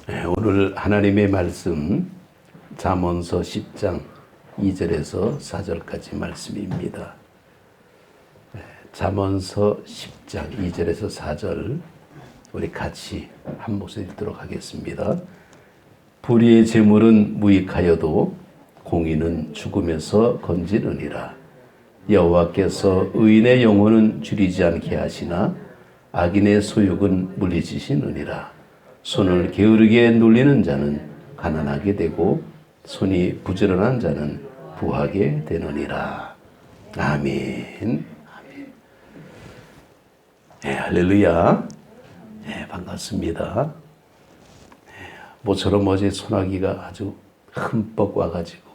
네, 오늘 하나님의 말씀 잠언서 10장 2절에서 4절까지 말씀입니다. 잠언서 10장 2절에서 4절 우리 같이 한 목소리 읽도록 하겠습니다. 불의의 재물은 무익하여도 공의는 죽음에서 건지느니라. 여호와께서 의인의 영혼은 줄이지 않게 하시나 악인의 소욕은 물리치시느니라. 손을 게으르게 놀리는 자는 가난하게 되고 손이 부지런한 자는 부하게 되느니라. 아멘. 아멘. 네, 할렐루야. 네, 반갑습니다. 네, 모처럼 어제 소나기가 아주 흠뻑 와가지고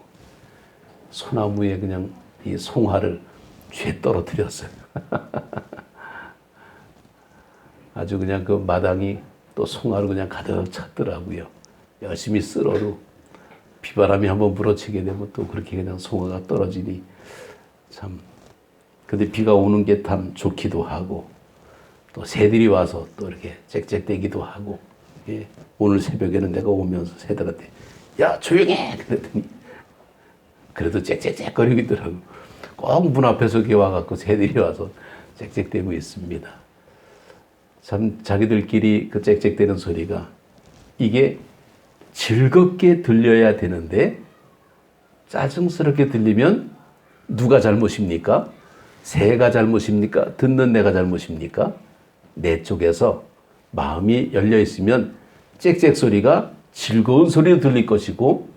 소나무에 그냥 이 송화를 죄 떨어뜨렸어요. 아주 그냥 그 마당이 또 송화로 그냥 가득 찼더라고요. 열심히 쓸어도 비바람이 한번 불어치게 되면 또 그렇게 그냥 송화가 떨어지니 참. 근데 비가 오는 게 참 좋기도 하고 또 새들이 와서 또 이렇게 짹짹대기도 하고. 예. 오늘 새벽에는 내가 오면서 새들한테 야 조용해 그랬더니 그래도 짹짹짹거리고 있더라고. 꼭 문 앞에서 이렇게 와갖고 새들이 와서 짹짹대고 있습니다. 참 자기들끼리 그 짹짹대는 소리가 이게 즐겁게 들려야 되는데 짜증스럽게 들리면 누가 잘못입니까? 새가 잘못입니까? 듣는 내가 잘못입니까? 내 쪽에서 마음이 열려 있으면 짹짹 소리가 즐거운 소리로 들릴 것이고,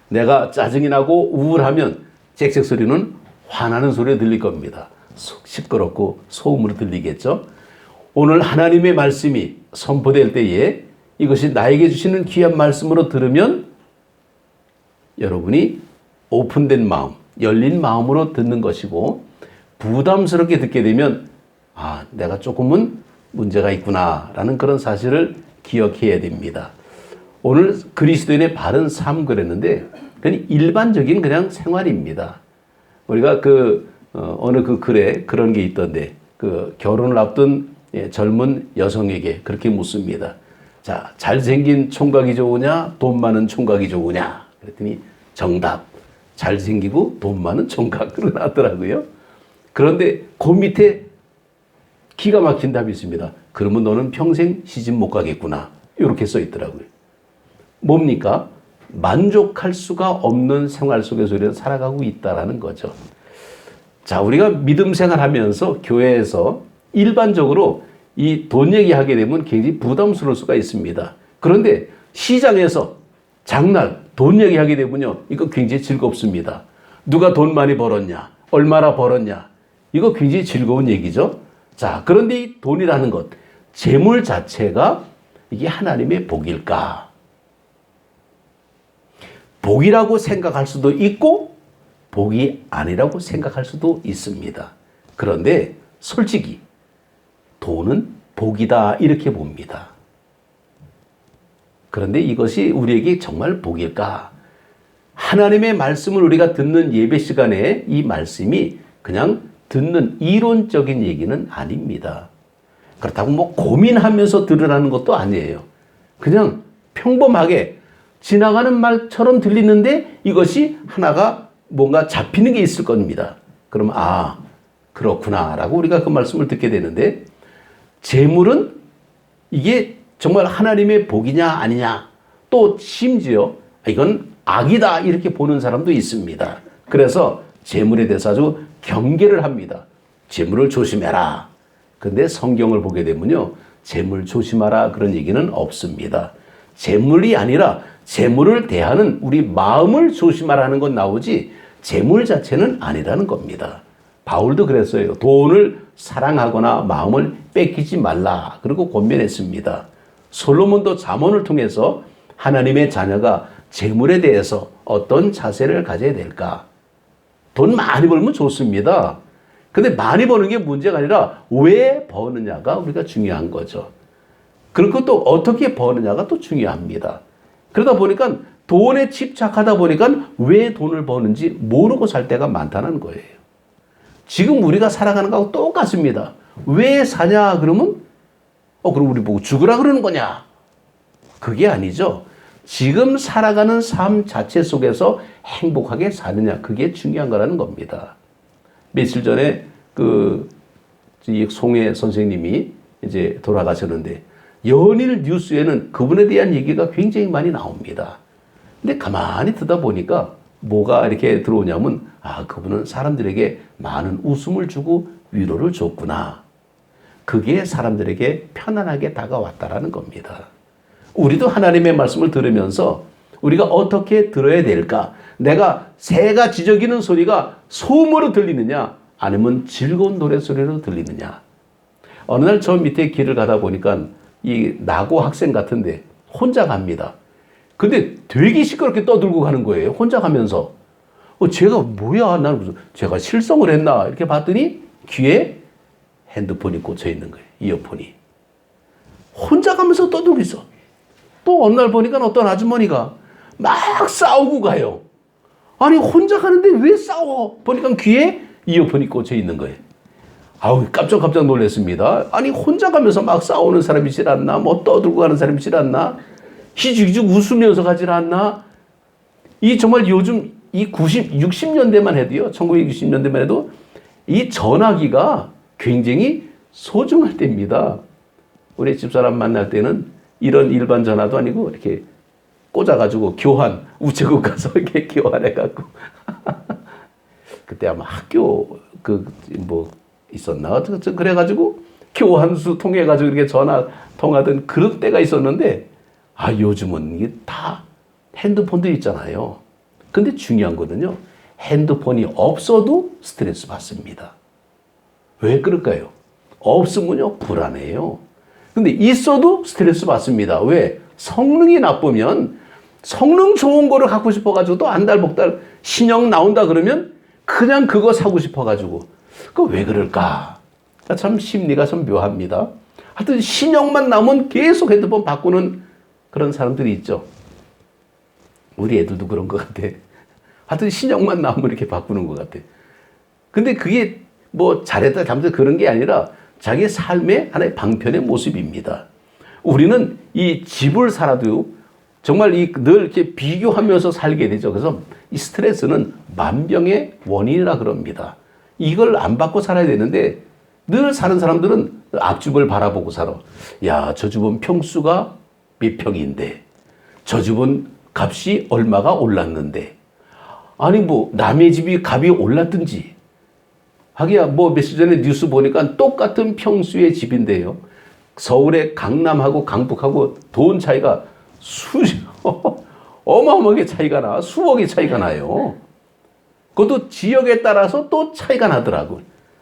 내가 짜증이 나고 우울하면 짹짹 소리는 화나는 소리로 들릴 겁니다. 시끄럽고 소음으로 들리겠죠? 오늘 하나님의 말씀이 선포될 때에 이것이 나에게 주시는 귀한 말씀으로 들으면 여러분이 오픈된 마음, 열린 마음으로 듣는 것이고, 부담스럽게 듣게 되면 아, 내가 조금은 문제가 있구나라는 그런 사실을 기억해야 됩니다. 오늘 그리스도인의 바른 삶 그랬는데 그건 일반적인 그냥 생활입니다. 우리가 어느 그 글에 그런 게 있던데, 그 결혼을 앞둔 젊은 여성에게 그렇게 묻습니다. 자, 잘생긴 총각이 좋으냐, 돈 많은 총각이 좋으냐? 그랬더니 정답, 잘생기고 돈 많은 총각으로 나왔더라고요. 그런데 그 밑에 기가 막힌 답이 있습니다. 그러면 너는 평생 시집 못 가겠구나. 이렇게 써 있더라고요. 뭡니까? 만족할 수가 없는 생활 속에서 우리는 살아가고 있다는 거죠. 자, 우리가 믿음 생활하면서 교회에서 일반적으로 이 돈 얘기하게 되면 굉장히 부담스러울 수가 있습니다. 그런데 시장에서 장날 돈 얘기하게 되면요, 이거 굉장히 즐겁습니다. 누가 돈 많이 벌었냐, 얼마나 벌었냐, 이거 굉장히 즐거운 얘기죠. 자, 그런데 이 돈이라는 것, 재물 자체가 이게 하나님의 복일까? 복이라고 생각할 수도 있고 복이 아니라고 생각할 수도 있습니다. 그런데 솔직히 돈은 복이다 이렇게 봅니다. 그런데 이것이 우리에게 정말 복일까? 하나님의 말씀을 우리가 듣는 예배 시간에 이 말씀이 그냥 듣는 이론적인 얘기는 아닙니다. 그렇다고 뭐 고민하면서 들으라는 것도 아니에요. 그냥 평범하게 지나가는 말처럼 들리는데 이것이 하나가 뭔가 잡히는 게 있을 겁니다. 그러면 아, 그렇구나 라고 우리가 그 말씀을 듣게 되는데, 재물은 이게 정말 하나님의 복이냐 아니냐, 또 심지어 이건 악이다 이렇게 보는 사람도 있습니다. 그래서 재물에 대해서 아주 경계를 합니다. 재물을 조심해라. 근데 성경을 보게 되면요, 재물 조심하라 그런 얘기는 없습니다. 재물이 아니라 재물을 대하는 우리 마음을 조심하라는 건 나오지 재물 자체는 아니라는 겁니다. 바울도 그랬어요. 돈을 사랑하거나 마음을 뺏기지 말라. 그리고 권면했습니다. 솔로몬도 잠언을 통해서 하나님의 자녀가 재물에 대해서 어떤 자세를 가져야 될까? 돈 많이 벌면 좋습니다. 근데 많이 버는 게 문제가 아니라 왜 버느냐가 우리가 중요한 거죠. 그리고 또 어떻게 버느냐가 또 중요합니다. 그러다 보니까 돈에 집착하다 보니까 왜 돈을 버는지 모르고 살 때가 많다는 거예요. 지금 우리가 살아가는 거하고 똑같습니다. 왜 사냐 그러면 그럼 우리 보고 죽으라 그러는 거냐? 그게 아니죠. 지금 살아가는 삶 자체 속에서 행복하게 사느냐, 그게 중요한 거라는 겁니다. 며칠 전에 이 송혜 선생님이 이제 돌아가셨는데, 연일 뉴스에는 그분에 대한 얘기가 굉장히 많이 나옵니다. 근데 가만히 듣다 보니까 뭐가 이렇게 들어오냐면, 그분은 사람들에게 많은 웃음을 주고 위로를 줬구나. 그게 사람들에게 편안하게 다가왔다라는 겁니다. 우리도 하나님의 말씀을 들으면서 우리가 어떻게 들어야 될까? 내가 새가 지저귀는 소리가 소음으로 들리느냐? 아니면 즐거운 노래소리로 들리느냐? 어느 날 저 밑에 길을 가다 보니까 이 나고 학생 같은데 혼자 갑니다. 근데 되게 시끄럽게 떠들고 가는 거예요. 혼자 가면서. 제가 뭐야? 나는 무슨 제가 실성을 했나? 이렇게 봤더니 귀에 핸드폰이 꽂혀 있는 거예요. 이어폰이. 혼자 가면서 떠들고 있어. 또 어느 날 보니까 어떤 아주머니가 막 싸우고 가요. 아니 혼자 가는데 왜 싸워? 보니까 귀에 이어폰이 꽂혀 있는 거예요. 깜짝 놀랐습니다. 아니 혼자 가면서 막 싸우는 사람이 싫었나? 뭐 떠들고 가는 사람이 싫었나? 희죽희죽 웃으면서 가지 않나? 이 정말 요즘 이 60년대만 해도요. 1960년대만 해도 이 전화기가 굉장히 소중할 때입니다. 우리 집사람 만날 때는 이런 일반 전화도 아니고 이렇게 꽂아가지고 우체국 가서 이렇게 교환해갖고 그때 아마 학교 있었나? 그래가지고 교환수 통해가지고 이렇게 전화 통하던 그런 때가 있었는데, 요즘은 이게 다 핸드폰도 있잖아요. 근데 중요한 거는요, 핸드폰이 없어도 스트레스 받습니다. 왜 그럴까요? 없으면요, 불안해요. 근데 있어도 스트레스 받습니다. 왜? 성능이 나쁘면 성능 좋은 거를 갖고 싶어가지고 또 한 달, 목 달 신형 나온다 그러면 그냥 그거 사고 싶어가지고. 왜 그럴까? 참 심리가 좀 묘합니다. 하여튼 신형만 나오면 계속 핸드폰 바꾸는 그런 사람들이 있죠. 우리 애들도 그런 것 같아. 하여튼 신형만 나오면 이렇게 바꾸는 것 같아. 근데 그게 뭐 잘했다 잘못했다 그런 게 아니라 자기 삶의 하나의 방편의 모습입니다. 우리는 이 집을 살아도 정말 늘 이렇게 비교하면서 살게 되죠. 그래서 이 스트레스는 만병의 원인이라 그럽니다. 이걸 안 받고 살아야 되는데 늘 사는 사람들은 앞집을 바라보고 살아. 야, 저 집은 평수가 몇 평인데, 저 집은 값이 얼마가 올랐는데, 아니 뭐 남의 집이 값이 올랐든지. 하기야 뭐 며칠 전에 뉴스 보니까 똑같은 평수의 집인데요. 서울의 강남하고 강북하고 돈 차이가 어마어마하게 차이가 나. 수억의 차이가 나요. 그것도 지역에 따라서 또 차이가 나더라고.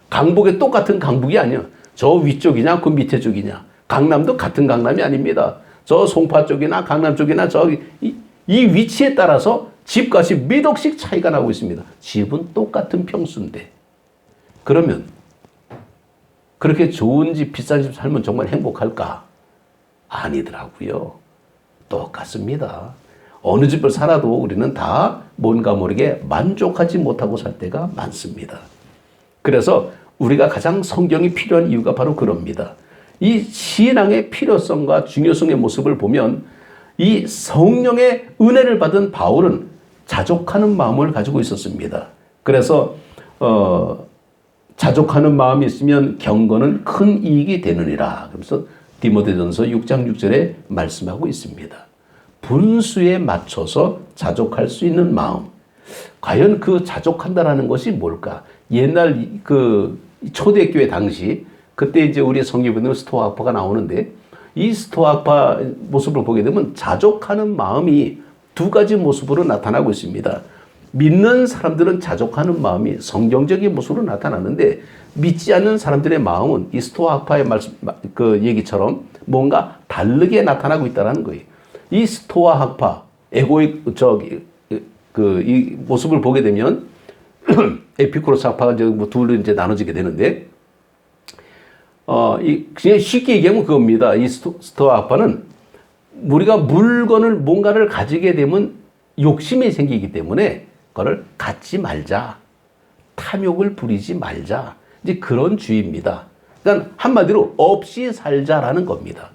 강북에 똑같은 강북이 아니야. 저 위쪽이냐, 그 밑에 쪽이냐. 강남도 같은 강남이 아닙니다. 저 송파 쪽이나 강남 쪽이나 이 위치에 따라서 집값이 몇 억씩 차이가 나고 있습니다. 집은 똑같은 평수인데. 그러면 그렇게 좋은 집, 비싼 집 살면 정말 행복할까? 아니더라고요. 똑같습니다. 어느 집을 살아도 우리는 다 뭔가 모르게 만족하지 못하고 살 때가 많습니다. 그래서 우리가 가장 성경이 필요한 이유가 바로 그럽니다. 이 신앙의 필요성과 중요성의 모습을 보면 이 성령의 은혜를 받은 바울은 자족하는 마음을 가지고 있었습니다. 그래서 자족하는 마음이 있으면 경건은 큰 이익이 되느니라. 그래서 디모데전서 6장 6절에 말씀하고 있습니다. 분수에 맞춰서 자족할 수 있는 마음. 과연 그 자족한다라는 것이 뭘까? 옛날 초대교회 당시 그때 이제 우리 성경에는 스토아학파가 나오는데 이 스토아학파 모습을 보게 되면 자족하는 마음이 두 가지 모습으로 나타나고 있습니다. 믿는 사람들은 자족하는 마음이 성경적인 모습으로 나타나는데 믿지 않는 사람들의 마음은 이 스토아학파의 말씀 얘기처럼 뭔가 다르게 나타나고 있다는 거예요. 이 스토아학파 에고의 이 모습을 보게 되면 에피쿠로스 학파가 이제 둘로 이제 나눠지게 되는데 그냥 쉽게 얘기하면 그겁니다. 이 스토아학파는 우리가 뭔가를 가지게 되면 욕심이 생기기 때문에 그거를 갖지 말자. 탐욕을 부리지 말자. 이제 그런 주의입니다. 그러니까 한마디로 없이 살자라는 겁니다.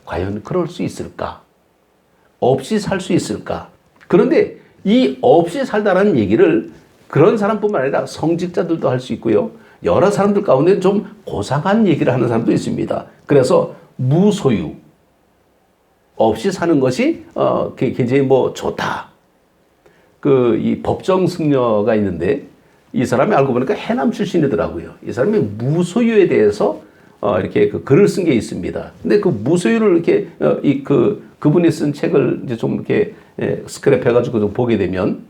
과연 그럴 수 있을까? 없이 살 수 있을까? 그런데 이 없이 살다라는 얘기를 그런 사람뿐만 아니라 성직자들도 할 수 있고요. 여러 사람들 가운데 좀 고상한 얘기를 하는 사람도 있습니다. 그래서 무소유, 없이 사는 것이 굉장히 좋다. 이 법정 승려가 있는데 이 사람이 알고 보니까 해남 출신이더라고요. 이 사람이 무소유에 대해서 이렇게 글을 쓴 게 있습니다. 근데 그 무소유를 이렇게 그분이 쓴 책을 이제 좀 이렇게 스크랩해가지고 좀 보게 되면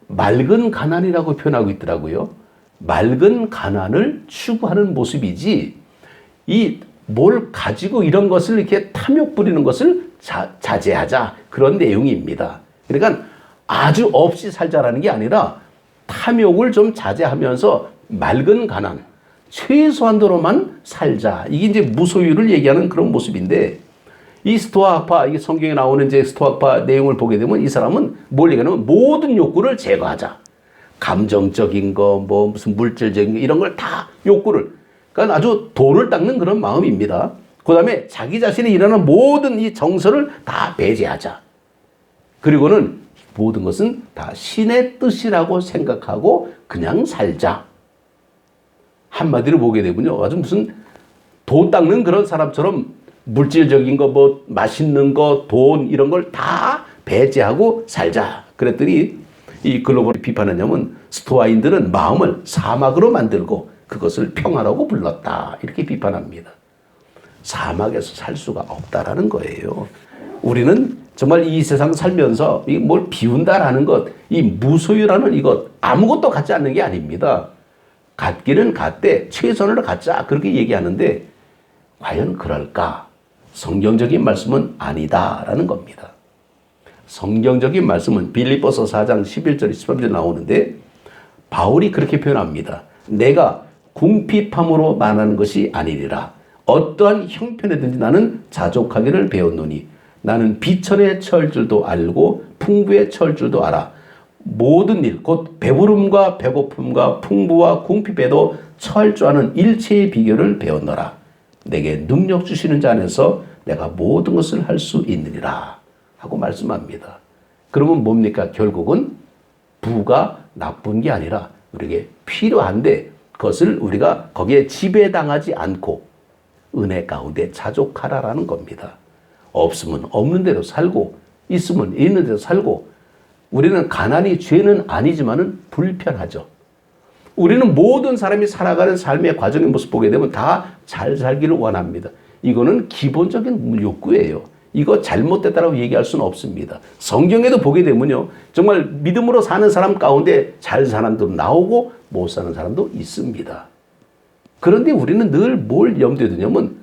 맑은 가난이라고 표현하고 있더라고요. 맑은 가난을 추구하는 모습이지 뭘 가지고 이런 것을 이렇게 탐욕 부리는 것을 자제하자 그런 내용입니다. 그러니까 아주 없이 살자라는 게 아니라 탐욕을 좀 자제하면서 맑은 가난, 최소한도로만 살자. 이게 이제 무소유를 얘기하는 그런 모습인데 이 스토아학파, 이게 성경에 나오는 이제 스토아학파 내용을 보게 되면 이 사람은 뭘 얘기하냐면 모든 욕구를 제거하자. 감정적인 거, 무슨 물질적인 거 이런 걸 다 욕구를. 그러니까 아주 돌을 닦는 그런 마음입니다. 그 다음에 자기 자신이 일어나는 모든 이 정서를 다 배제하자. 그리고는 모든 것은 다 신의 뜻이라고 생각하고 그냥 살자. 한마디로 보게 되면요. 아주 무슨 돈 닦는 그런 사람처럼 물질적인 거, 맛있는 거, 돈 이런 걸 다 배제하고 살자. 그랬더니 이 글로벌이 비판하냐면 스토아인들은 마음을 사막으로 만들고 그것을 평화라고 불렀다. 이렇게 비판합니다. 사막에서 살 수가 없다라는 거예요. 우리는 정말 이 세상 살면서 뭘 비운다라는 것, 이 무소유라는 이것 아무것도 갖지 않는 게 아닙니다. 갖기는 갖되 최선을 갖자 그렇게 얘기하는데 과연 그럴까? 성경적인 말씀은 아니다라는 겁니다. 성경적인 말씀은 빌립보서 4장 11절 13절 나오는데 바울이 그렇게 표현합니다. 내가 궁핍함으로 말하는 것이 아니리라. 어떠한 형편에든지 나는 자족하기를 배웠노니 나는 비천에 처할 줄도 알고 풍부에 처할 줄도 알아. 모든 일, 곧 배부름과 배고픔과 풍부와 궁핍에도 처할 줄 아는 일체의 비결을 배웠노라. 내게 능력 주시는 자 안에서 내가 모든 것을 할 수 있느니라 하고 말씀합니다. 그러면 뭡니까? 결국은 부가 나쁜 게 아니라 우리에게 필요한데 그것을 우리가 거기에 지배당하지 않고 은혜 가운데 자족하라라는 겁니다. 없으면 없는 대로 살고 있으면 있는 대로 살고 우리는 가난이 죄는 아니지만은 불편하죠. 우리는 모든 사람이 살아가는 삶의 과정의 모습 보게 되면 다 잘 살기를 원합니다. 이거는 기본적인 욕구예요. 이거 잘못됐다라고 얘기할 수는 없습니다. 성경에도 보게 되면요. 정말 믿음으로 사는 사람 가운데 잘 사는 사람도 나오고 못 사는 사람도 있습니다. 그런데 우리는 늘 뭘 염두에 두냐면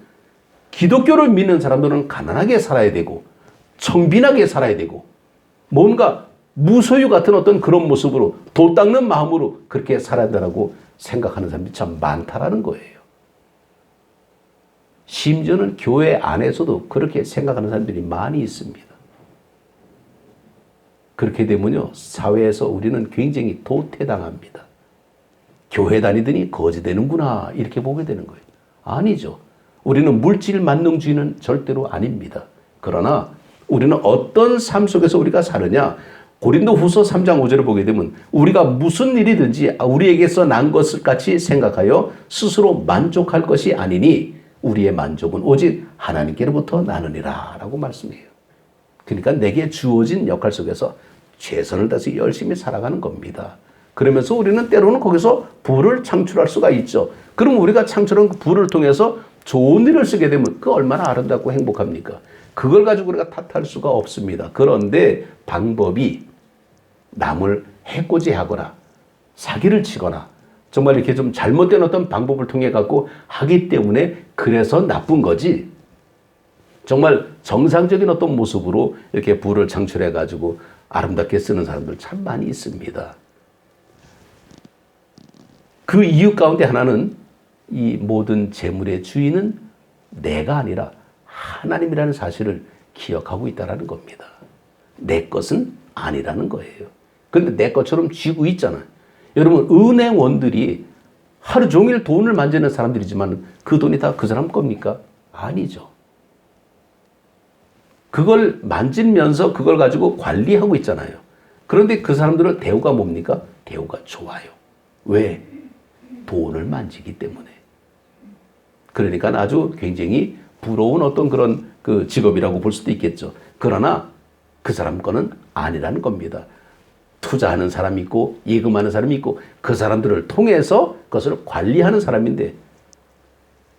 기독교를 믿는 사람들은 가난하게 살아야 되고 청빈하게 살아야 되고 뭔가 무소유 같은 어떤 그런 모습으로 도 닦는 마음으로 그렇게 살아야 된다고 생각하는 사람들이 참 많다라는 거예요. 심지어는 교회 안에서도 그렇게 생각하는 사람들이 많이 있습니다. 그렇게 되면요, 사회에서 우리는 굉장히 도태당합니다. 교회 다니더니 거지 되는구나 이렇게 보게 되는 거예요. 아니죠. 우리는 물질 만능주의는 절대로 아닙니다. 그러나 우리는 어떤 삶 속에서 우리가 사느냐, 고린도후서 3장 5절을 보게 되면 우리가 무슨 일이든지 우리에게서 난 것을 같이 생각하여 스스로 만족할 것이 아니니 우리의 만족은 오직 하나님께로부터 나느니라 라고 말씀해요. 그러니까 내게 주어진 역할 속에서 최선을 다해서 열심히 살아가는 겁니다. 그러면서 우리는 때로는 거기서 부를 창출할 수가 있죠. 그럼 우리가 창출한 그 부를 통해서 좋은 일을 쓰게 되면 그 얼마나 아름답고 행복합니까? 그걸 가지고 우리가 탓할 수가 없습니다. 그런데 방법이 남을 해코지하거나 사기를 치거나 정말 이렇게 좀 잘못된 어떤 방법을 통해 갖고 하기 때문에 그래서 나쁜 거지. 정말 정상적인 어떤 모습으로 이렇게 부를 창출해 가지고 아름답게 쓰는 사람들 참 많이 있습니다. 그 이유 가운데 하나는 이 모든 재물의 주인은 내가 아니라 하나님이라는 사실을 기억하고 있다는 겁니다. 내 것은 아니라는 거예요. 그런데 내 것처럼 쥐고 있잖아요. 여러분, 은행원들이 하루 종일 돈을 만지는 사람들이지만 그 돈이 다 그 사람 겁니까? 아니죠. 그걸 만지면서 그걸 가지고 관리하고 있잖아요. 그런데 그 사람들은 대우가 뭡니까? 대우가 좋아요. 왜? 돈을 만지기 때문에. 그러니까 아주 굉장히 부러운 어떤 그런 그 직업이라고 볼 수도 있겠죠. 그러나 그 사람 거는 아니라는 겁니다. 투자하는 사람이 있고 예금하는 사람이 있고 그 사람들을 통해서 그것을 관리하는 사람인데,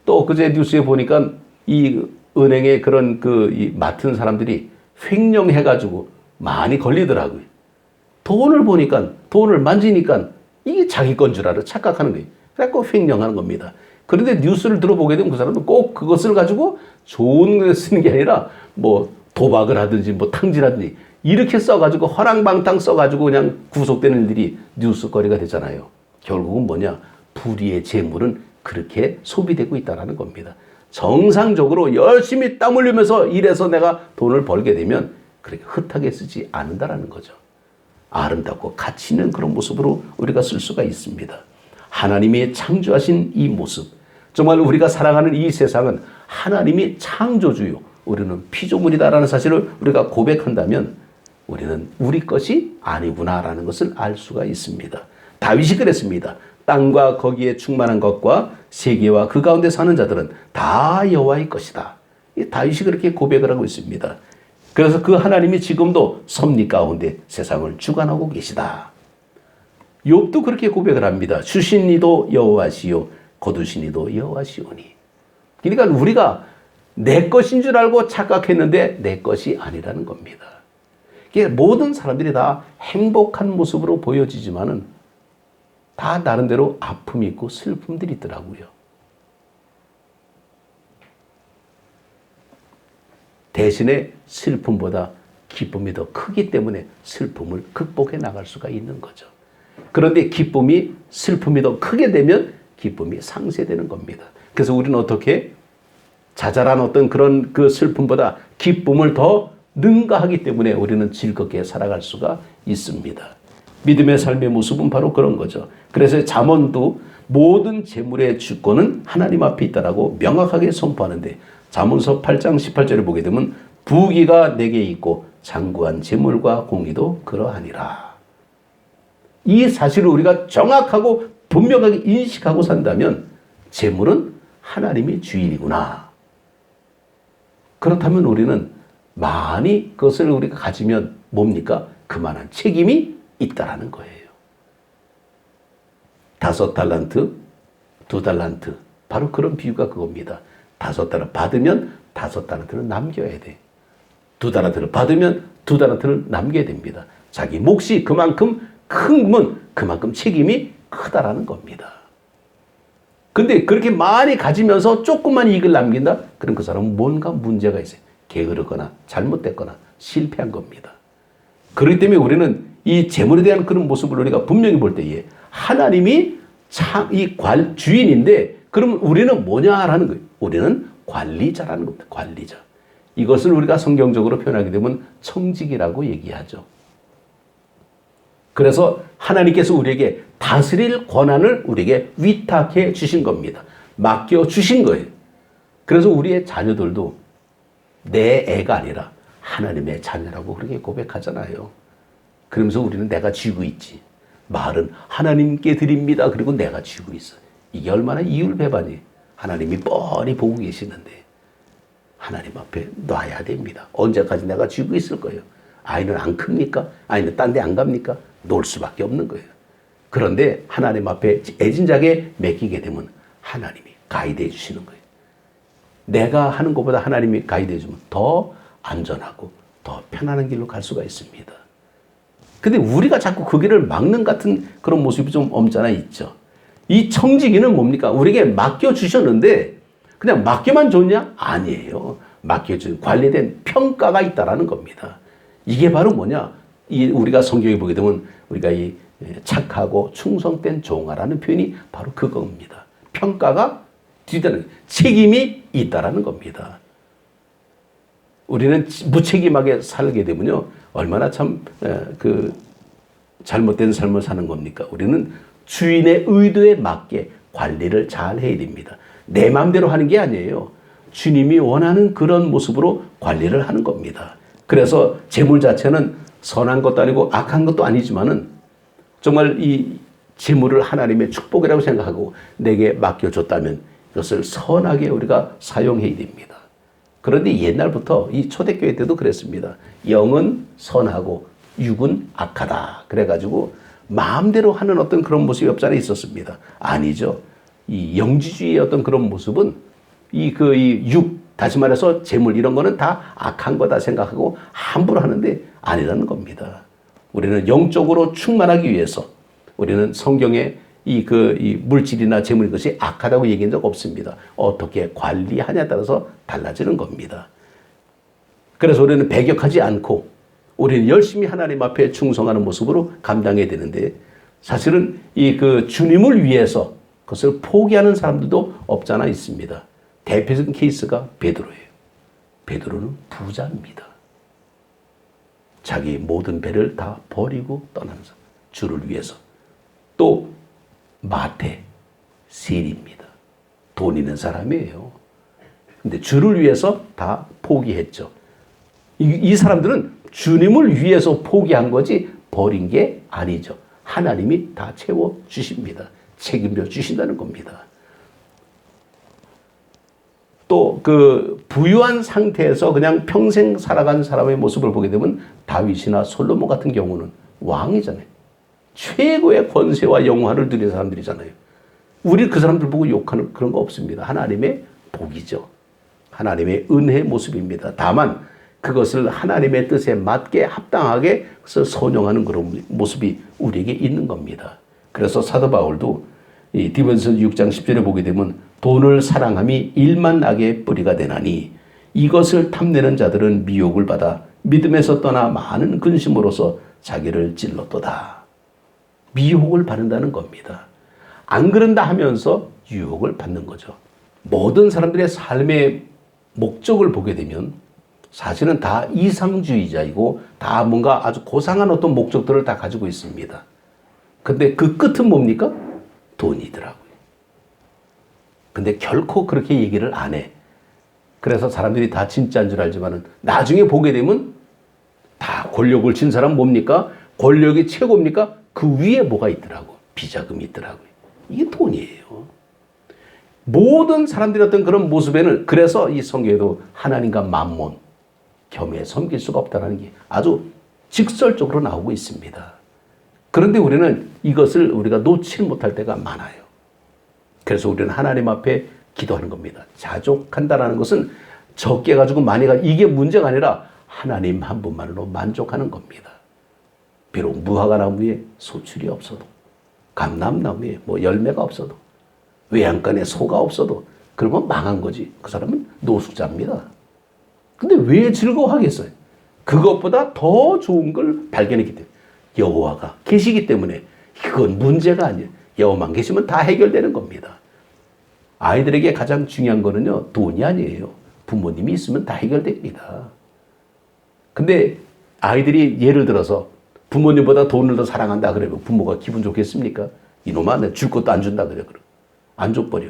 또 그제 뉴스에 보니까 이 은행의 그런 이 맡은 사람들이 횡령해가지고 많이 걸리더라고요. 돈을 보니까, 돈을 만지니까 이게 자기 건 줄 알아 착각하는 거예요. 그래서 횡령하는 겁니다. 그런데 뉴스를 들어보게 되면 그 사람은 꼭 그것을 가지고 좋은 걸 쓰는 게 아니라 뭐 도박을 하든지 뭐 탕진하든지 이렇게 써가지고 허랑방탕 써가지고 그냥 구속되는 일들이 뉴스거리가 되잖아요. 결국은 뭐냐? 불의의 재물은 그렇게 소비되고 있다는 겁니다. 정상적으로 열심히 땀 흘리면서 일해서 내가 돈을 벌게 되면 그렇게 흩하게 쓰지 않는다라는 거죠. 아름답고 가치 있는 그런 모습으로 우리가 쓸 수가 있습니다. 하나님이 창조하신 이 모습, 정말 우리가 살아가는 이 세상은 하나님이 창조주요, 우리는 피조물이다라는 사실을 우리가 고백한다면 우리는 우리 것이 아니구나라는 것을 알 수가 있습니다. 다윗이 그랬습니다. 땅과 거기에 충만한 것과 세계와 그 가운데 사는 자들은 다 여호와의 것이다. 다윗이 그렇게 고백을 하고 있습니다. 그래서 그 하나님이 지금도 섭리 가운데 세상을 주관하고 계시다. 욥도 그렇게 고백을 합니다. 주신 이도 여호와시요 거두신 이도 여호와시오니. 그러니까 우리가 내 것인 줄 알고 착각했는데 내 것이 아니라는 겁니다. 모든 사람들이 다 행복한 모습으로 보여지지만은 다 나름대로 아픔이 있고 슬픔들이 있더라고요. 대신에 슬픔보다 기쁨이 더 크기 때문에 슬픔을 극복해 나갈 수가 있는 거죠. 그런데 기쁨이 슬픔이 더 크게 되면 기쁨이 상쇄되는 겁니다. 그래서 우리는 어떻게 자잘한 어떤 그런 그 슬픔보다 기쁨을 더 능가하기 때문에 우리는 즐겁게 살아갈 수가 있습니다. 믿음의 삶의 모습은 바로 그런 거죠. 그래서 잠언도 모든 재물의 주권은 하나님 앞에 있다라고 명확하게 선포하는데, 잠언서 8장 18절에 보게 되면 부귀가 내게 있고 장구한 재물과 공의도 그러하니라. 이 사실을 우리가 정확하고 분명하게 인식하고 산다면 재물은 하나님이 주인이구나. 그렇다면 우리는 많이 그것을 우리가 가지면 뭡니까? 그만한 책임이 있다라는 거예요. 5달란트, 2달란트. 바로 그런 비유가 그겁니다. 5달란트 받으면 5달란트를 남겨야 돼. 2달란트를 받으면 2달란트를 남겨야 됩니다. 자기 몫이 그만큼 크면 그만큼 책임이 크다라는 겁니다. 근데 그렇게 많이 가지면서 조금만 이익을 남긴다? 그럼 그 사람은 뭔가 문제가 있어요. 게으르거나 잘못됐거나 실패한 겁니다. 그렇기 때문에 우리는 이 재물에 대한 그런 모습을 우리가 분명히 볼 때에 하나님이 주인인데, 그러면 우리는 뭐냐라는 거예요. 우리는 관리자라는 겁니다. 관리자. 이것을 우리가 성경적으로 표현하게 되면 청직이라고 얘기하죠. 그래서 하나님께서 우리에게 다스릴 권한을 우리에게 위탁해 주신 겁니다. 맡겨 주신 거예요. 그래서 우리의 자녀들도 내 애가 아니라 하나님의 자녀라고 그렇게 고백하잖아요. 그러면서 우리는 내가 쥐고 있지. 말은 하나님께 드립니다. 그리고 내가 쥐고 있어. 이게 얼마나 이율배반이. 하나님이 뻔히 보고 계시는데 하나님 앞에 놔야 됩니다. 언제까지 내가 쥐고 있을 거예요. 아이는 안 큽니까? 아이는 딴 데 안 갑니까? 놀 수밖에 없는 거예요. 그런데 하나님 앞에 애진작에 맡기게 되면 하나님이 가이드해 주시는 거예요. 내가 하는 것보다 하나님이 가이드해 주면 더 안전하고 더 편안한 길로 갈 수가 있습니다. 근데 우리가 자꾸 그 길을 막는 같은 그런 모습이 좀 없잖아 있죠. 이 청지기는 뭡니까? 우리에게 맡겨주셨는데 그냥 맡기만 줬냐? 아니에요. 맡겨준 관리된 평가가 있다라는 겁니다. 이게 바로 뭐냐? 우리가 성경에 보게 되면 우리가 이 착하고 충성된 종아라는 표현이 바로 그겁니다. 평가가 뒤따르는 책임이 있다라는 겁니다. 우리는 무책임하게 살게 되면요, 얼마나 참 잘못된 삶을 사는 겁니까? 우리는 주인의 의도에 맞게 관리를 잘 해야 됩니다. 내 마음대로 하는 게 아니에요. 주님이 원하는 그런 모습으로 관리를 하는 겁니다. 그래서 재물 자체는 선한 것도 아니고 악한 것도 아니지만은 정말 이 재물을 하나님의 축복이라고 생각하고 내게 맡겨줬다면 이것을 선하게 우리가 사용해야 됩니다. 그런데 옛날부터 이 초대교회 때도 그랬습니다. 영은 선하고 육은 악하다. 그래가지고 마음대로 하는 어떤 그런 모습이 없지 않아 있었습니다. 아니죠. 이 영지주의의 어떤 그런 모습은 이 육, 다시 말해서 재물 이런 거는 다 악한 거다 생각하고 함부로 하는데 아니라는 겁니다. 우리는 영적으로 충만하기 위해서 우리는 성경에 이 물질이나 재물 이것이 악하다고 얘기한 적 없습니다. 어떻게 관리하냐에 따라서 달라지는 겁니다. 그래서 우리는 배격하지 않고 우리는 열심히 하나님 앞에 충성하는 모습으로 감당해야 되는데 사실은 이 주님을 위해서 그것을 포기하는 사람들도 없지 않아 있습니다. 대표적인 케이스가 베드로예요. 베드로는 부자입니다. 자기 모든 배를 다 버리고 떠나는 사람. 주를 위해서. 또 마태, 세리입니다. 돈 있는 사람이에요. 근데 주를 위해서 다 포기했죠. 이 사람들은 주님을 위해서 포기한 거지 버린 게 아니죠. 하나님이 다 채워주십니다. 책임져 주신다는 겁니다. 또 부유한 상태에서 그냥 평생 살아간 사람의 모습을 보게 되면 다윗이나 솔로몬 같은 경우는 왕이잖아요. 최고의 권세와 영화를 누린 사람들이잖아요. 우리 그 사람들 보고 욕하는 그런 거 없습니다. 하나님의 복이죠. 하나님의 은혜의 모습입니다. 다만 그것을 하나님의 뜻에 맞게 합당하게 그것을 선용하는 그런 모습이 우리에게 있는 겁니다. 그래서 사도 바울도 이 디모데전서 6장 10절에 보게 되면 돈을 사랑함이 일만 악의 뿌리가 되나니 이것을 탐내는 자들은 미혹을 받아 믿음에서 떠나 많은 근심으로서 자기를 찔렀도다. 미혹을 받는다는 겁니다. 안 그런다 하면서 유혹을 받는 거죠. 모든 사람들의 삶의 목적을 보게 되면 사실은 다 이상주의자이고 다 뭔가 아주 고상한 어떤 목적들을 다 가지고 있습니다. 근데 그 끝은 뭡니까? 돈이더라고요. 근데 결코 그렇게 얘기를 안 해. 그래서 사람들이 다 진짜인 줄 알지만은 나중에 보게 되면 다 권력을 쥔 사람 뭡니까? 권력이 최고입니까? 그 위에 뭐가 있더라고. 비자금이 있더라고요. 이게 돈이에요. 모든 사람들이 어떤 그런 모습에는 그래서 이 성경에도 하나님과 만몬, 겸해 섬길 수가 없다는 게 아주 직설적으로 나오고 있습니다. 그런데 우리는 이것을 우리가 놓지 못할 때가 많아요. 그래서 우리는 하나님 앞에 기도하는 겁니다. 자족한다는 것은 적게 가지고 많이 가지고 이게 문제가 아니라 하나님 한 분만으로 만족하는 겁니다. 비록 무화과 나무에 소출이 없어도 감람나무에 열매가 없어도 외양간에 소가 없어도 그러면 망한 거지. 그 사람은 노숙자입니다. 근데 왜 즐거워하겠어요? 그것보다 더 좋은 걸 발견했기 때문에 여호와가 계시기 때문에 그건 문제가 아니에요. 여호와만 계시면 다 해결되는 겁니다. 아이들에게 가장 중요한 거는요, 돈이 아니에요. 부모님이 있으면 다 해결됩니다. 근데 아이들이 예를 들어서 부모님보다 돈을 더 사랑한다 그러면 부모가 기분 좋겠습니까? 이놈아, 내가 줄 것도 안 준다 그래. 안 줘버려.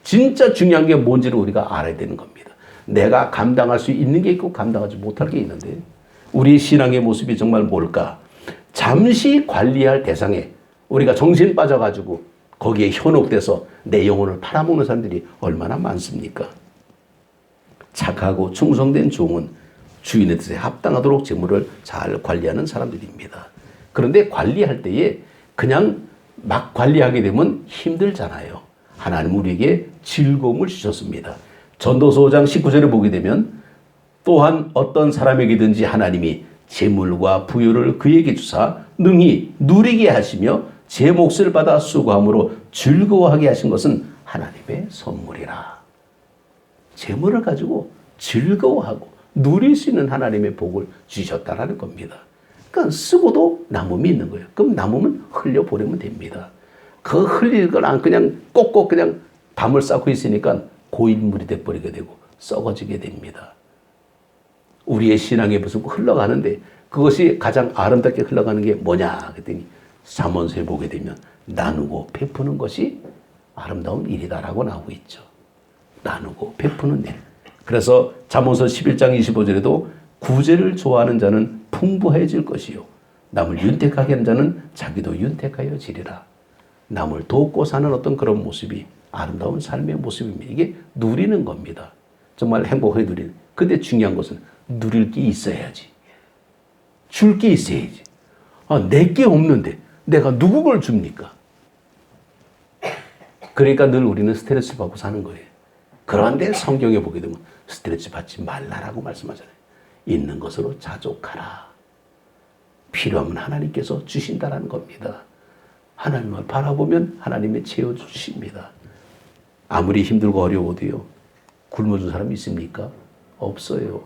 진짜 중요한 게 뭔지를 우리가 알아야 되는 겁니다. 내가 감당할 수 있는 게 있고 감당하지 못할 게 있는데 우리 신앙의 모습이 정말 뭘까? 잠시 관리할 대상에 우리가 정신 빠져가지고 거기에 현혹돼서 내 영혼을 팔아먹는 사람들이 얼마나 많습니까? 착하고 충성된 종은 주인의 뜻에 합당하도록 재물을 잘 관리하는 사람들입니다. 그런데 관리할 때에 그냥 막 관리하게 되면 힘들잖아요. 하나님 우리에게 즐거움을 주셨습니다. 전도서 5장 19절에 보게 되면 또한 어떤 사람에게든지 하나님이 재물과 부유를 그에게 주사 능히 누리게 하시며 제 몫을 받아 수고함으로 즐거워하게 하신 것은 하나님의 선물이라. 재물을 가지고 즐거워하고 누릴 수 있는 하나님의 복을 주셨다라는 겁니다. 그러니까 쓰고도 남음이 있는 거예요. 그럼 남으면 흘려보내면 됩니다. 그 흘릴 건 안 그냥 꼭꼭 그냥 담을 쌓고 있으니까 고인물이 돼버리게 되고 썩어지게 됩니다. 우리의 신앙의 모습 흘러가는데 그것이 가장 아름답게 흘러가는 게 뭐냐 그랬더니 잠언서에 보게 되면 나누고 베푸는 것이 아름다운 일이다라고 나오고 있죠. 나누고 베푸는 일. 그래서 잠언서 11장 25절에도 구제를 좋아하는 자는 풍부해질 것이요 남을 윤택하게 하는 자는 자기도 윤택하여 지리라. 남을 돕고 사는 어떤 그런 모습이 아름다운 삶의 모습입니다. 이게 누리는 겁니다. 정말 행복하게 누리는. 근데 중요한 것은 누릴 게 있어야지. 줄 게 있어야지. 내 게 없는데 내가 누구 걸 줍니까? 그러니까 늘 우리는 스트레스 받고 사는 거예요. 그런데 성경에 보게 되면 스트레스 받지 말라라고 말씀하잖아요. 있는 것으로 자족하라. 필요하면 하나님께서 주신다라는 겁니다. 하나님을 바라보면 하나님이 채워주십니다. 아무리 힘들고 어려워도요. 굶어준 사람이 있습니까? 없어요.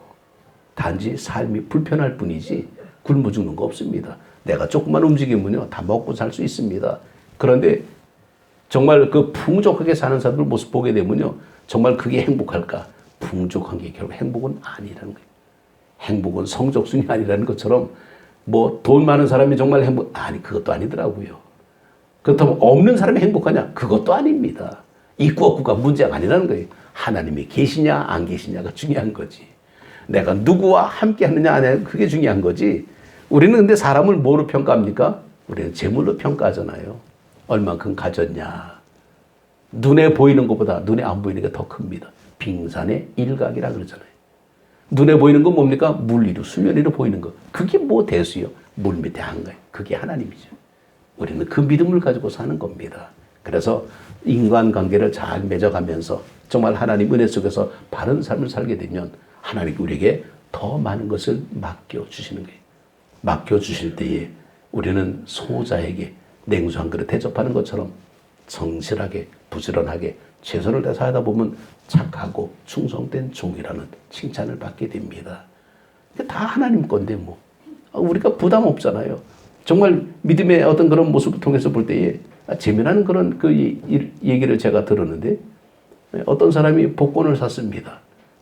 단지 삶이 불편할 뿐이지 굶어 죽는 거 없습니다. 내가 조금만 움직이면요. 다 먹고 살 수 있습니다. 그런데 정말 그 풍족하게 사는 사람들 모습 보게 되면요. 정말 그게 행복할까? 풍족한 게 결국 행복은 아니라는 거예요. 행복은 성적순이 아니라는 것처럼 뭐 돈 많은 사람이 정말 아니 그것도 아니더라고요. 그렇다면 없는 사람이 행복하냐? 그것도 아닙니다. 있고 없고가 문제가 아니라는 거예요. 하나님이 계시냐 안 계시냐가 중요한 거지. 내가 누구와 함께 하느냐 안 하느냐 그게 중요한 거지. 우리는 근데 사람을 뭐로 평가합니까? 우리는 재물로 평가하잖아요. 얼만큼 가졌냐. 눈에 보이는 것보다 눈에 안 보이는 게 더 큽니다. 빙산의 일각이라 그러잖아요. 눈에 보이는 건 뭡니까? 물 위로 수면 위로 보이는 거. 그게 뭐 대수요? 물 밑에 한가요. 그게 하나님이죠. 우리는 그 믿음을 가지고 사는 겁니다. 그래서 인간관계를 잘 맺어가면서 정말 하나님 은혜 속에서 바른 삶을 살게 되면 하나님이 우리에게 더 많은 것을 맡겨주시는 거예요. 맡겨주실 때에 우리는 소자에게 냉수 한 그릇 대접하는 것처럼 성실하게 부지런하게 최선을 다해서 하다 보면 착하고 충성된 종이라는 칭찬을 받게 됩니다. 다 하나님 건데 뭐 우리가 부담 없잖아요. 정말 믿음의 어떤 그런 모습을 통해서 볼 때에 재미나는 그런 그 얘기를 제가 들었는데 어떤 사람이 복권을 샀습니다.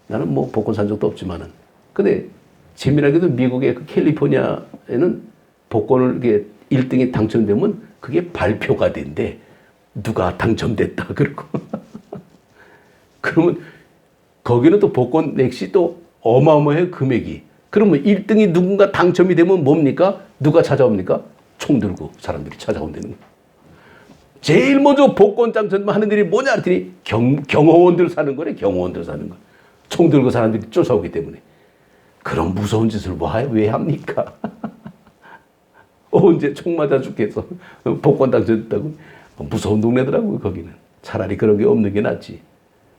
나는 뭐 복권 산 적도 없지만은 근데 재미나게도 미국의 그 캘리포니아에는 복권을 이게 1등이 당첨되면 그게 발표가 된대. 누가 당첨됐다 그러고 그러면 거기는 또 복권 넥시 또 어마어마해요 금액이. 그러면 1등이 누군가 당첨이 되면 뭡니까? 누가 찾아옵니까? 총 들고 사람들이 찾아온다는 거예요. 제일 먼저 복권 당첨하는 일이 뭐냐 했더니 경호원들 사는 거래. 경호원들 사는 거. 총 들고 사람들이 쫓아오기 때문에. 그런 무서운 짓을 왜 합니까? 언제 총 맞아 죽겠어. 복권 당첨됐다고. 무서운 동네더라고요 거기는. 차라리 그런 게 없는 게 낫지.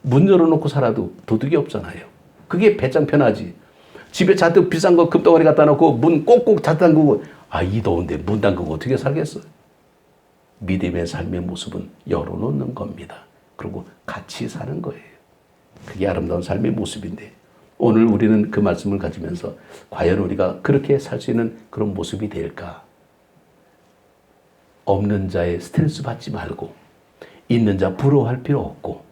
문 열어놓고 살아도 도둑이 없잖아요. 그게 배짱 편하지. 집에 잔뜩 비싼 거 금덩어리 갖다 놓고 문 꼭꼭 닫아담그고 이 더운데 문 담그고 어떻게 살겠어. 믿음의 삶의 모습은 열어놓는 겁니다. 그리고 같이 사는 거예요. 그게 아름다운 삶의 모습인데 오늘 우리는 그 말씀을 가지면서 과연 우리가 그렇게 살 수 있는 그런 모습이 될까? 없는 자의 스트레스 받지 말고 있는 자 부러워할 필요 없고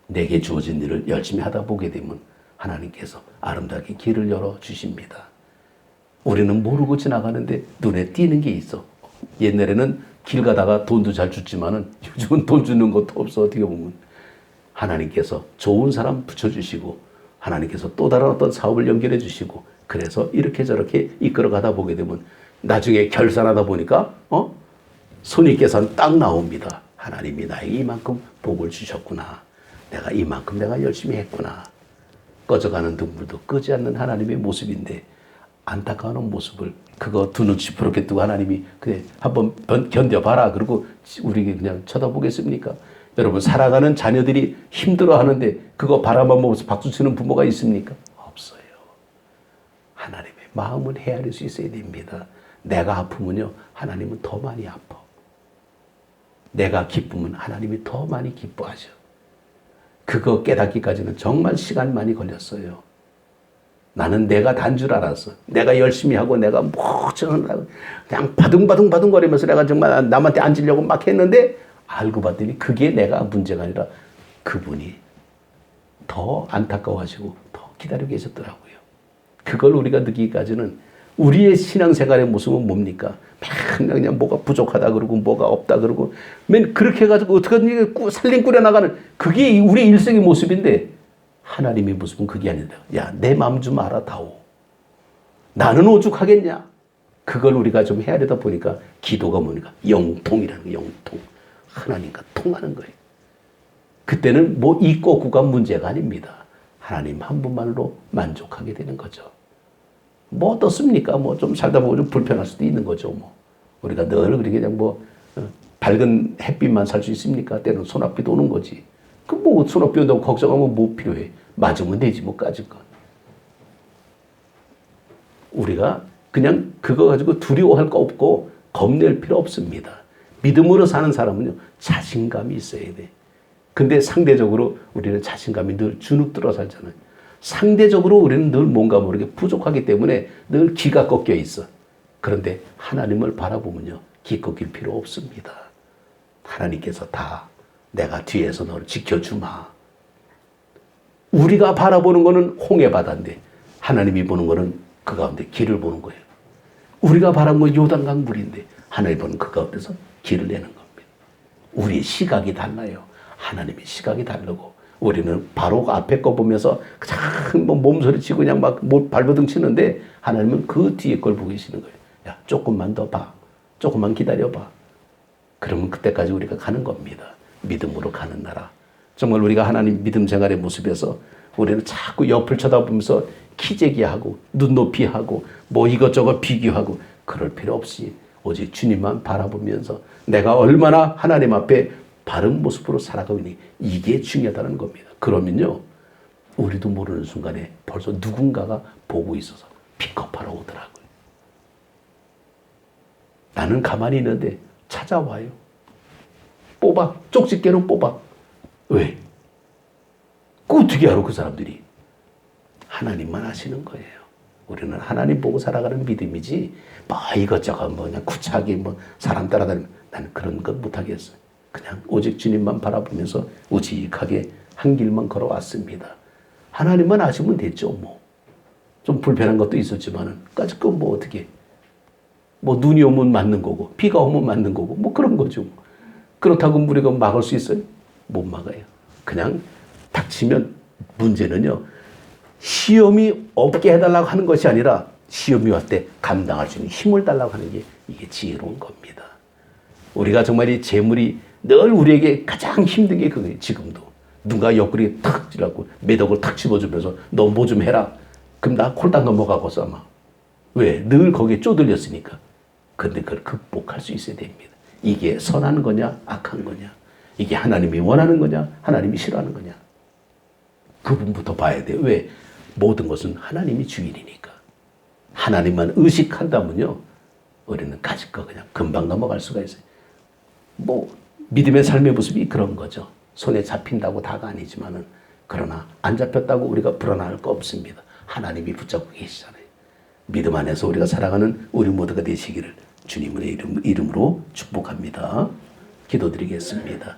내게 주어진 일을 열심히 하다 보게 되면 하나님께서 아름답게 길을 열어주십니다. 우리는 모르고 지나가는데 눈에 띄는 게 있어. 옛날에는 길 가다가 돈도 잘 줬지만은 요즘은 돈 주는 것도 없어. 어떻게 보면 하나님께서 좋은 사람 붙여주시고 하나님께서 또 다른 어떤 사업을 연결해 주시고 그래서 이렇게 저렇게 이끌어 가다 보게 되면 나중에 결산하다 보니까 손익계산 딱 나옵니다. 하나님이 나에게 이만큼 복을 주셨구나. 내가 이만큼 내가 열심히 했구나. 꺼져가는 등불도 끄지 않는 하나님의 모습인데 안타까운 모습을 그거 두 눈 시퍼렇게 뜨고 하나님이 그래 한번 견뎌봐라 그러고 우리에게 그냥 쳐다보겠습니까? 여러분 살아가는 자녀들이 힘들어하는데 그거 바라만 보면서 박수치는 부모가 있습니까? 없어요. 하나님의 마음을 헤아릴 수 있어야 됩니다. 내가 아프면요 하나님은 더 많이 아파. 내가 기쁘면 하나님이 더 많이 기뻐하셔. 그거 깨닫기까지는 정말 시간 많이 걸렸어요. 나는 내가 단 줄 알았어. 내가 열심히 하고 내가 뭐 그냥 바둥바둥거리면서 내가 정말 남한테 앉으려고 막 했는데 알고 봤더니 그게 내가 문제가 아니라 그분이 더 안타까워하시고 더 기다리고 계셨더라고요. 그걸 우리가 느끼기까지는 우리의 신앙생활의 모습은 뭡니까? 맨날 그냥 뭐가 부족하다 그러고 뭐가 없다 그러고 맨 그렇게 해가지고 어떻게든 살림 꾸려나가는 그게 우리의 일생의 모습인데 하나님의 모습은 그게 아니다. 야, 내 마음 좀 알아다오. 나는 오죽하겠냐? 그걸 우리가 좀 해야 되다 보니까 기도가 뭡니까? 영통이라는 거예요. 영통. 하나님과 통하는 거예요. 그때는 뭐 있고 없고가 문제가 아닙니다. 하나님 한 분만으로 만족하게 되는 거죠. 뭐 어떻습니까? 뭐 좀 살다 보면 좀 불편할 수도 있는 거죠. 뭐 우리가 늘 그렇게 그냥 뭐 밝은 햇빛만 살 수 있습니까? 때는 소나비도 오는 거지. 그 뭐 소나비 온다고 걱정하면 뭐 필요해? 맞으면 되지 뭐 까짓 건. 우리가 그냥 그거 가지고 두려워할 거 없고 겁낼 필요 없습니다. 믿음으로 사는 사람은요 자신감이 있어야 돼. 근데 상대적으로 우리는 자신감이 늘 주눅들어 살잖아요. 상대적으로 우리는 늘 뭔가 모르게 부족하기 때문에 늘 기가 꺾여 있어. 그런데 하나님을 바라보면요 기 꺾일 필요 없습니다. 하나님께서 다 내가 뒤에서 너를 지켜주마. 우리가 바라보는 거는 홍해 바다인데 하나님이 보는 거는 그 가운데 길을 보는 거예요. 우리가 바라본 건 요단강 물인데 하나님이 보는 그 가운데서 길을 내는 겁니다. 우리의 시각이 달라요. 하나님의 시각이 다르고 우리는 바로 앞에 거 보면서 그냥 뭐 몸소리 치고 그냥 막 발버둥 치는데 하나님은 그 뒤에 걸 보고 계시는 거예요. 야, 조금만 더 봐. 조금만 기다려봐. 그러면 그때까지 우리가 가는 겁니다. 믿음으로 가는 나라. 정말 우리가 하나님 믿음 생활의 모습에서 우리는 자꾸 옆을 쳐다보면서 키재기하고 눈높이하고 뭐 이것저것 비교하고 그럴 필요 없이 오직 주님만 바라보면서 내가 얼마나 하나님 앞에 바른 모습으로 살아가고 있니 이게 중요하다는 겁니다. 그러면요 우리도 모르는 순간에 벌써 누군가가 보고 있어서 픽업하러 오더라고요. 나는 가만히 있는데 찾아와요. 뽑아. 쪽집게로 뽑아. 왜? 그 어떻게 알아 그 사람들이? 하나님만 아시는 거예요. 우리는 하나님 보고 살아가는 믿음이지 뭐 이것저것 뭐 그냥 구차하게 뭐 사람 따라다니면 나는 그런 것 못하겠어요. 그냥 오직 주님만 바라보면서 우직하게 한 길만 걸어왔습니다. 하나님만 아시면 됐죠. 뭐 좀 불편한 것도 있었지만은 까짓 건 뭐 어떻게 뭐 눈이 오면 맞는 거고 비가 오면 맞는 거고 뭐 그런 거죠. 그렇다고 우리가 막을 수 있어요? 못 막아요. 그냥 닥치면 문제는요. 시험이 없게 해달라고 하는 것이 아니라 시험이 왔을 때 감당할 수 있는 힘을 달라고 하는 게 이게 지혜로운 겁니다. 우리가 정말 이 재물이 늘 우리에게 가장 힘든 게 그거예요. 지금도. 누가 옆구리에 탁 찔러갖고 매덕을 탁 집어주면서 너 뭐 좀 해라. 그럼 나 콜딱 넘어가고서 아마. 왜? 늘 거기에 쪼들렸으니까. 근데 그걸 극복할 수 있어야 됩니다. 이게 선한 거냐 악한 거냐. 이게 하나님이 원하는 거냐 하나님이 싫어하는 거냐. 그 부분부터 봐야 돼요. 왜? 모든 것은 하나님이 주인이니까. 하나님만 의식한다면요. 우리는 가질 거 그냥 금방 넘어갈 수가 있어요. 뭐 믿음의 삶의 모습이 그런 거죠. 손에 잡힌다고 다가 아니지만은 그러나 안 잡혔다고 우리가 불안할 거 없습니다. 하나님이 붙잡고 계시잖아요. 믿음 안에서 우리가 살아가는 우리 모두가 되시기를 주님의 이름으로 축복합니다. 기도드리겠습니다.